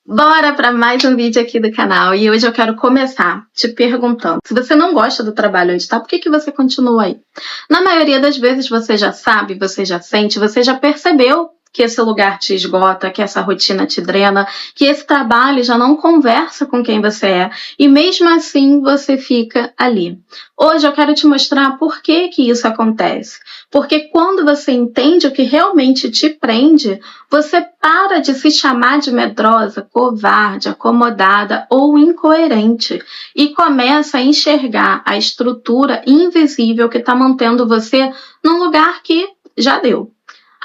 Bora para mais um vídeo aqui do canal e hoje eu quero começar te perguntando, se você não gosta do trabalho onde está, por que você continua aí? Na maioria das vezes você já sabe, você já sente, você já percebeu que esse lugar te esgota, que essa rotina te drena, que esse trabalho já não conversa com quem você é e mesmo assim você fica ali. Hoje eu quero te mostrar por que isso acontece. Porque quando você entende o que realmente te prende, você para de se chamar de medrosa, covarde, acomodada ou incoerente e começa a enxergar a estrutura invisível que está mantendo você num lugar que já deu.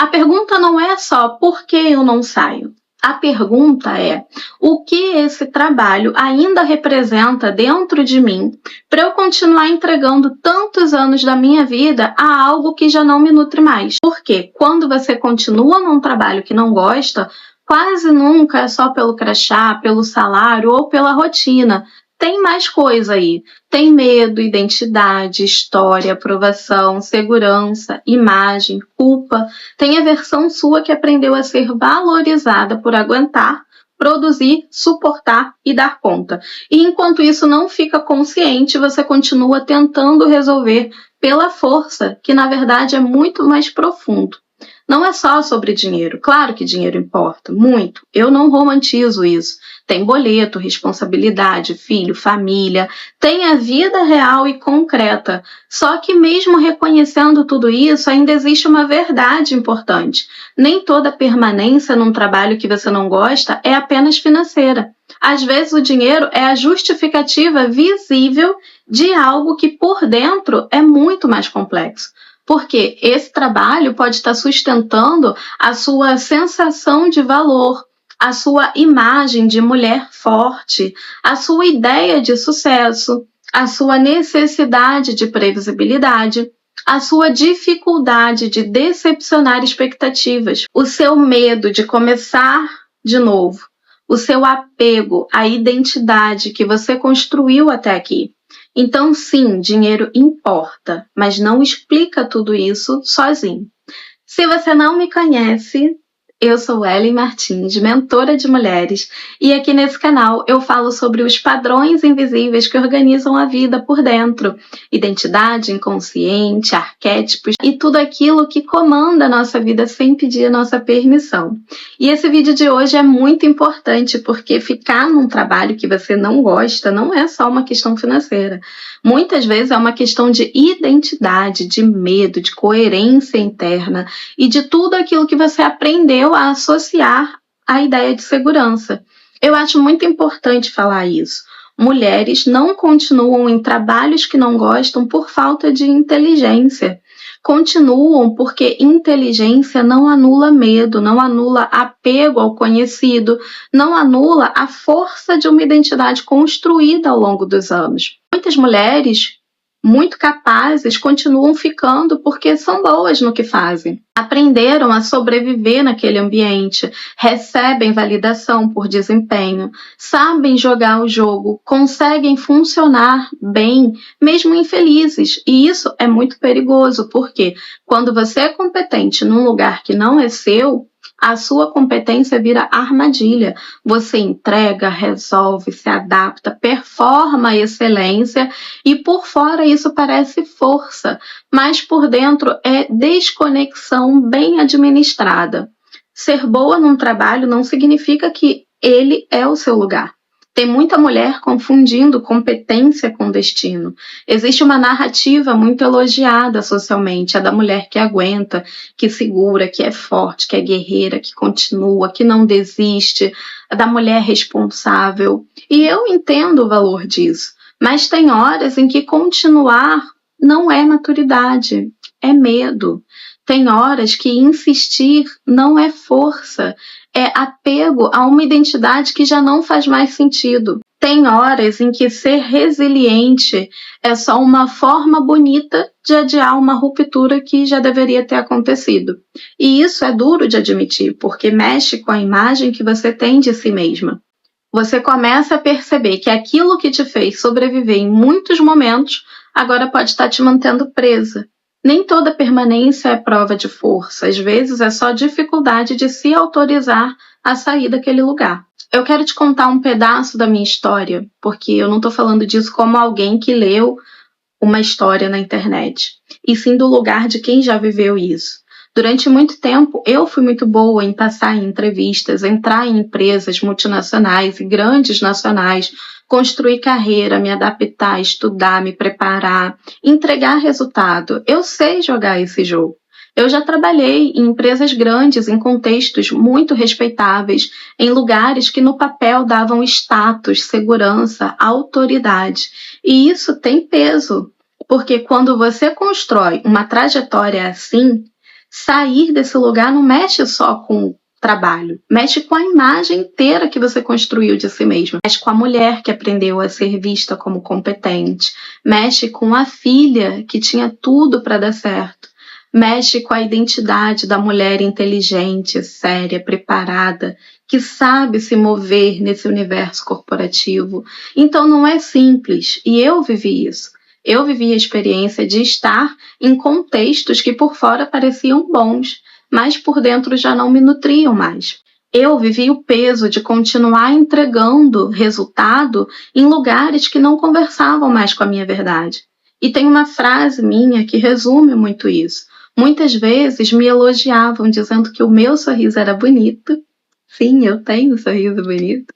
A pergunta não é só por que eu não saio. A pergunta é o que esse trabalho ainda representa dentro de mim para eu continuar entregando tantos anos da minha vida a algo que já não me nutre mais. Porque quando você continua num trabalho que não gosta, quase nunca é só pelo crachá, pelo salário ou pela rotina. Tem mais coisa aí. Tem medo, identidade, história, aprovação, segurança, imagem, culpa. Tem a versão sua que aprendeu a ser valorizada por aguentar, produzir, suportar e dar conta. E enquanto isso não fica consciente, você continua tentando resolver pela força, que na verdade é muito mais profundo. Não é só sobre dinheiro. Claro que dinheiro importa, muito. Eu não romantizo isso. Tem boleto, responsabilidade, filho, família. Tem a vida real e concreta. Só que mesmo reconhecendo tudo isso, ainda existe uma verdade importante. Nem toda permanência num trabalho que você não gosta é apenas financeira. Às vezes o dinheiro é a justificativa visível de algo que por dentro é muito mais complexo. Porque esse trabalho pode estar sustentando a sua sensação de valor, a sua imagem de mulher forte, a sua ideia de sucesso, a sua necessidade de previsibilidade, a sua dificuldade de decepcionar expectativas, o seu medo de começar de novo, o seu apego à identidade que você construiu até aqui. Então, sim, dinheiro importa, mas não explica tudo isso sozinho. Se você não me conhece, eu sou Ellen Martins, mentora de mulheres, e aqui nesse canal eu falo sobre os padrões invisíveis que organizam a vida por dentro, identidade inconsciente, arquétipos e tudo aquilo que comanda a nossa vida sem pedir a nossa permissão. E esse vídeo de hoje é muito importante porque ficar num trabalho que você não gosta não é só uma questão financeira. Muitas vezes é uma questão de identidade, de medo, de coerência interna e de tudo aquilo que você aprendeu a associar à ideia de segurança. Eu acho muito importante falar isso. Mulheres não continuam em trabalhos que não gostam por falta de inteligência. Continuam porque inteligência não anula medo, não anula apego ao conhecido, não anula a força de uma identidade construída ao longo dos anos. Muitas mulheres muito capazes continuam ficando porque são boas no que fazem. Aprenderam a sobreviver naquele ambiente, recebem validação por desempenho, sabem jogar o jogo, conseguem funcionar bem, mesmo infelizes. E isso é muito perigoso, porque quando você é competente num lugar que não é seu, a sua competência vira armadilha. Você entrega, resolve, se adapta, performa a excelência e por fora isso parece força, mas por dentro é desconexão bem administrada. Ser boa num trabalho não significa que ele é o seu lugar. Tem muita mulher confundindo competência com destino. Existe uma narrativa muito elogiada socialmente, a da mulher que aguenta, que segura, que é forte, que é guerreira, que continua, que não desiste, a da mulher responsável. E eu entendo o valor disso, mas tem horas em que continuar não é maturidade, é medo. Tem horas que insistir não é força, é apego a uma identidade que já não faz mais sentido. Tem horas em que ser resiliente é só uma forma bonita de adiar uma ruptura que já deveria ter acontecido. E isso é duro de admitir, porque mexe com a imagem que você tem de si mesma. Você começa a perceber que aquilo que te fez sobreviver em muitos momentos agora pode estar te mantendo presa. Nem toda permanência é prova de força, às vezes é só dificuldade de se autorizar a sair daquele lugar. Eu quero te contar um pedaço da minha história, porque eu não estou falando disso como alguém que leu uma história na internet, e sim do lugar de quem já viveu isso. Durante muito tempo, eu fui muito boa em passar em entrevistas, entrar em empresas multinacionais e grandes nacionais, construir carreira, me adaptar, estudar, me preparar, entregar resultado. Eu sei jogar esse jogo. Eu já trabalhei em empresas grandes, em contextos muito respeitáveis, em lugares que no papel davam status, segurança, autoridade. E isso tem peso, porque quando você constrói uma trajetória assim, sair desse lugar não mexe só com trabalho, mexe com a imagem inteira que você construiu de si mesma, mexe com a mulher que aprendeu a ser vista como competente, mexe com a filha que tinha tudo para dar certo, mexe com a identidade da mulher inteligente, séria, preparada, que sabe se mover nesse universo corporativo. Então não é simples, e eu vivi isso. Eu vivi a experiência de estar em contextos que por fora pareciam bons, mas por dentro já não me nutriam mais. Eu vivi o peso de continuar entregando resultado em lugares que não conversavam mais com a minha verdade. E tem uma frase minha que resume muito isso. Muitas vezes me elogiavam dizendo que o meu sorriso era bonito. Sim, eu tenho um sorriso bonito.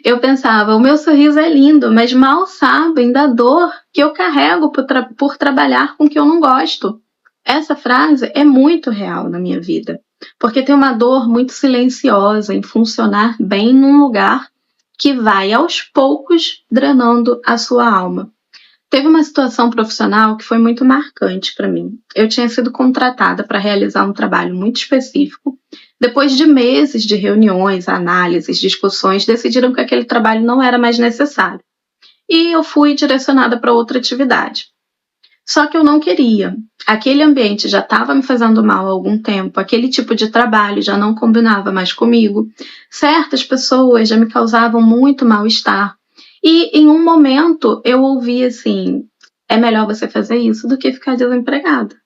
Eu pensava, o meu sorriso é lindo, mas mal sabem da dor que eu carrego por trabalhar com o que eu não gosto. Essa frase é muito real na minha vida, porque tem uma dor muito silenciosa em funcionar bem num lugar que vai aos poucos drenando a sua alma. Teve uma situação profissional que foi muito marcante para mim. Eu tinha sido contratada para realizar um trabalho muito específico. Depois de meses de reuniões, análises, discussões, decidiram que aquele trabalho não era mais necessário. E eu fui direcionada para outra atividade. Só que eu não queria. Aquele ambiente já estava me fazendo mal há algum tempo, aquele tipo de trabalho já não combinava mais comigo. Certas pessoas já me causavam muito mal-estar. E em um momento eu ouvi assim, é melhor você fazer isso do que ficar desempregada.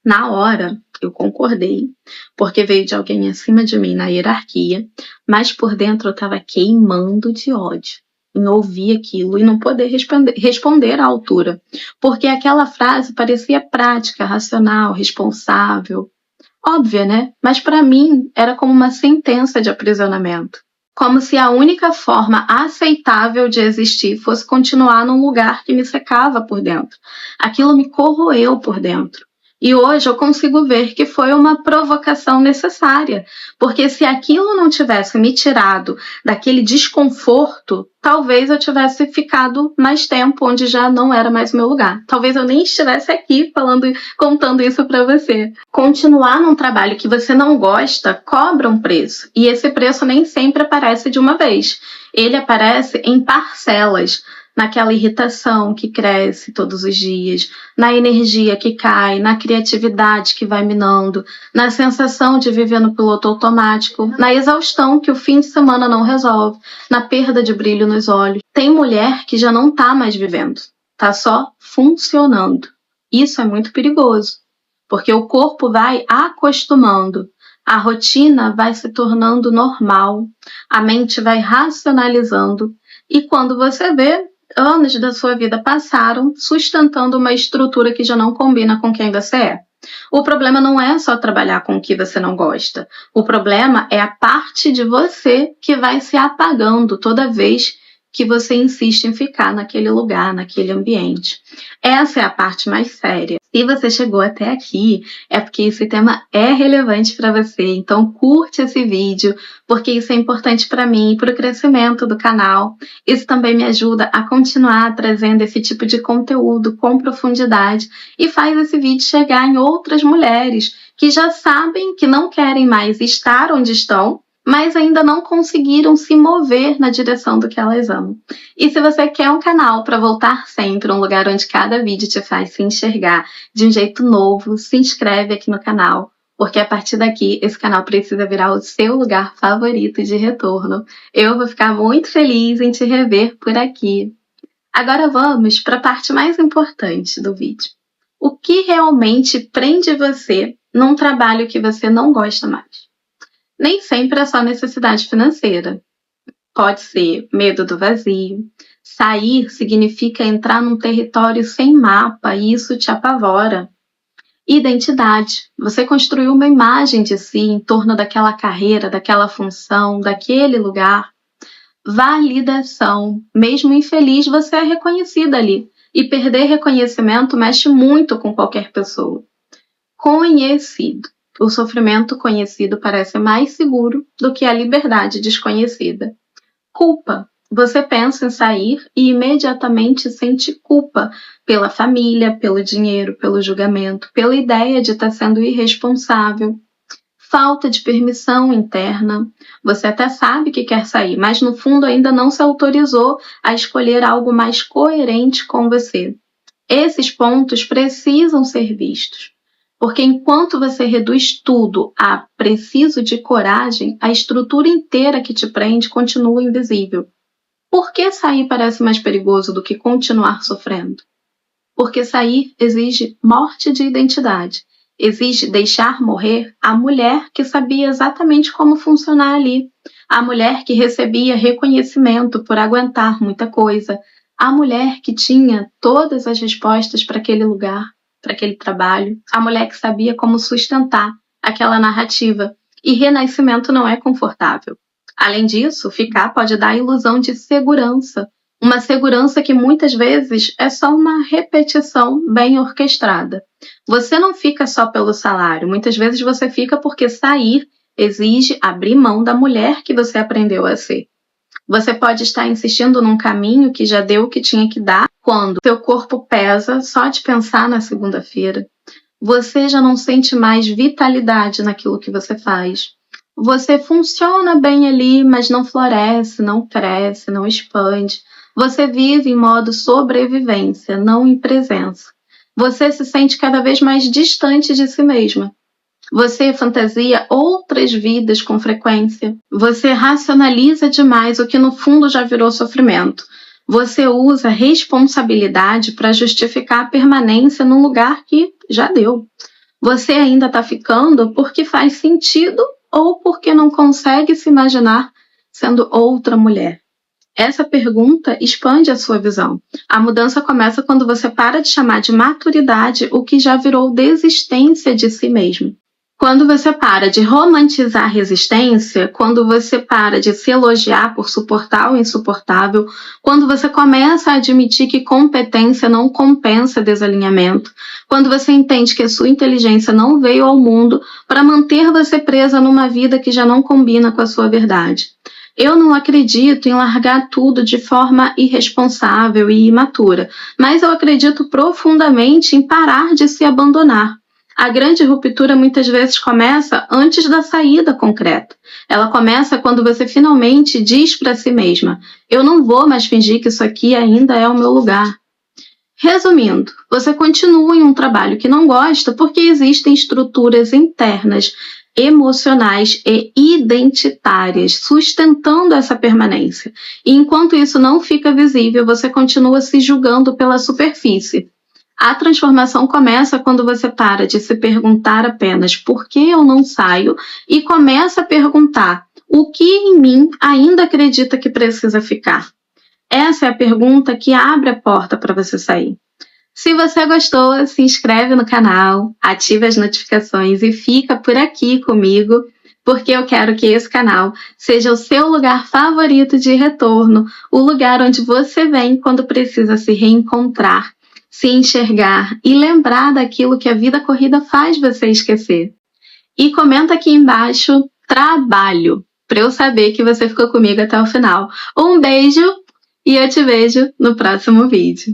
Na hora, eu concordei, porque veio de alguém acima de mim na hierarquia, mas por dentro eu estava queimando de ódio em ouvir aquilo e não poder responder à altura, porque aquela frase parecia prática, racional, responsável, óbvia, né? Mas para mim era como uma sentença de aprisionamento. Como se a única forma aceitável de existir fosse continuar num lugar que me secava por dentro. Aquilo me corroeu por dentro. E hoje eu consigo ver que foi uma provocação necessária, porque se aquilo não tivesse me tirado daquele desconforto, talvez eu tivesse ficado mais tempo onde já não era mais o meu lugar. Talvez eu nem estivesse aqui contando isso para você. Continuar num trabalho que você não gosta cobra um preço, e esse preço nem sempre aparece de uma vez. Ele aparece em parcelas, naquela irritação que cresce todos os dias, na energia que cai, na criatividade que vai minando, na sensação de viver no piloto automático, na exaustão que o fim de semana não resolve, na perda de brilho nos olhos. Tem mulher que já não tá mais vivendo, tá só funcionando. Isso é muito perigoso, porque o corpo vai acostumando, a rotina vai se tornando normal, a mente vai racionalizando, e quando você vê, anos da sua vida passaram sustentando uma estrutura que já não combina com quem você é. O problema não é só trabalhar com o que você não gosta. O problema é a parte de você que vai se apagando toda vez que você insiste em ficar naquele lugar, naquele ambiente. Essa é a parte mais séria. Se você chegou até aqui, é porque esse tema é relevante para você. Então curte esse vídeo, porque isso é importante para mim e para o crescimento do canal. Isso também me ajuda a continuar trazendo esse tipo de conteúdo com profundidade e faz esse vídeo chegar em outras mulheres que já sabem que não querem mais estar onde estão, mas ainda não conseguiram se mover na direção do que elas amam. E se você quer um canal para voltar sempre, um lugar onde cada vídeo te faz se enxergar de um jeito novo, se inscreve aqui no canal, porque a partir daqui esse canal precisa virar o seu lugar favorito de retorno. Eu vou ficar muito feliz em te rever por aqui. Agora vamos para a parte mais importante do vídeo. O que realmente prende você num trabalho que você não gosta mais? Nem sempre é só necessidade financeira. pode ser medo do vazio. Sair significa entrar num território sem mapa e isso te apavora. Identidade. Você construiu uma imagem de si em torno daquela carreira, daquela função, daquele lugar. Validação. Mesmo infeliz, você é reconhecida ali. E perder reconhecimento mexe muito com qualquer pessoa. Conhecido. O sofrimento conhecido parece mais seguro do que a liberdade desconhecida. Culpa. Você pensa em sair e imediatamente sente culpa pela família, pelo dinheiro, pelo julgamento, pela ideia de estar sendo irresponsável. Falta de permissão interna. Você até sabe que quer sair, mas no fundo ainda não se autorizou a escolher algo mais coerente com você. Esses pontos precisam ser vistos. Porque enquanto você reduz tudo a preciso de coragem, a estrutura inteira que te prende continua invisível. Por que sair parece mais perigoso do que continuar sofrendo? Porque sair exige morte de identidade, exige deixar morrer a mulher que sabia exatamente como funcionar ali, a mulher que recebia reconhecimento por aguentar muita coisa, a mulher que tinha todas as respostas para aquele lugar, para aquele trabalho, a mulher que sabia como sustentar aquela narrativa. E renascimento não é confortável. Além disso, ficar pode dar a ilusão de segurança, uma segurança que muitas vezes é só uma repetição bem orquestrada. Você não fica só pelo salário, muitas vezes você fica porque sair exige abrir mão da mulher que você aprendeu a ser. Você pode estar insistindo num caminho que já deu o que tinha que dar quando seu corpo pesa só de pensar na segunda-feira. Você já não sente mais vitalidade naquilo que você faz. Você funciona bem ali, mas não floresce, não cresce, não expande. Você vive em modo sobrevivência, não em presença. Você se sente cada vez mais distante de si mesma. Você fantasia outras vidas com frequência. Você racionaliza demais o que no fundo já virou sofrimento. Você usa responsabilidade para justificar a permanência num lugar que já deu. Você ainda está ficando porque faz sentido ou porque não consegue se imaginar sendo outra mulher? Essa pergunta expande a sua visão. A mudança começa quando você para de chamar de maturidade o que já virou desistência de si mesmo. Quando você para de romantizar a resistência, quando você para de se elogiar por suportar o insuportável, quando você começa a admitir que competência não compensa desalinhamento, quando você entende que a sua inteligência não veio ao mundo para manter você presa numa vida que já não combina com a sua verdade. Eu não acredito em largar tudo de forma irresponsável e imatura, mas eu acredito profundamente em parar de se abandonar. A grande ruptura muitas vezes começa antes da saída concreta. Ela começa quando você finalmente diz para si mesma: eu não vou mais fingir que isso aqui ainda é o meu lugar. Resumindo, você continua em um trabalho que não gosta porque existem estruturas internas, emocionais e identitárias sustentando essa permanência. E enquanto isso não fica visível, você continua se julgando pela superfície. A transformação começa quando você para de se perguntar apenas por que eu não saio e começa a perguntar o que em mim ainda acredita que precisa ficar. Essa é a pergunta que abre a porta para você sair. Se você gostou, se inscreve no canal, ative as notificações e fica por aqui comigo, porque eu quero que esse canal seja o seu lugar favorito de retorno, o lugar onde você vem quando precisa se reencontrar, se enxergar e lembrar daquilo que a vida corrida faz você esquecer. E comenta aqui embaixo, trabalho, para eu saber que você ficou comigo até o final. Um beijo e eu te vejo no próximo vídeo.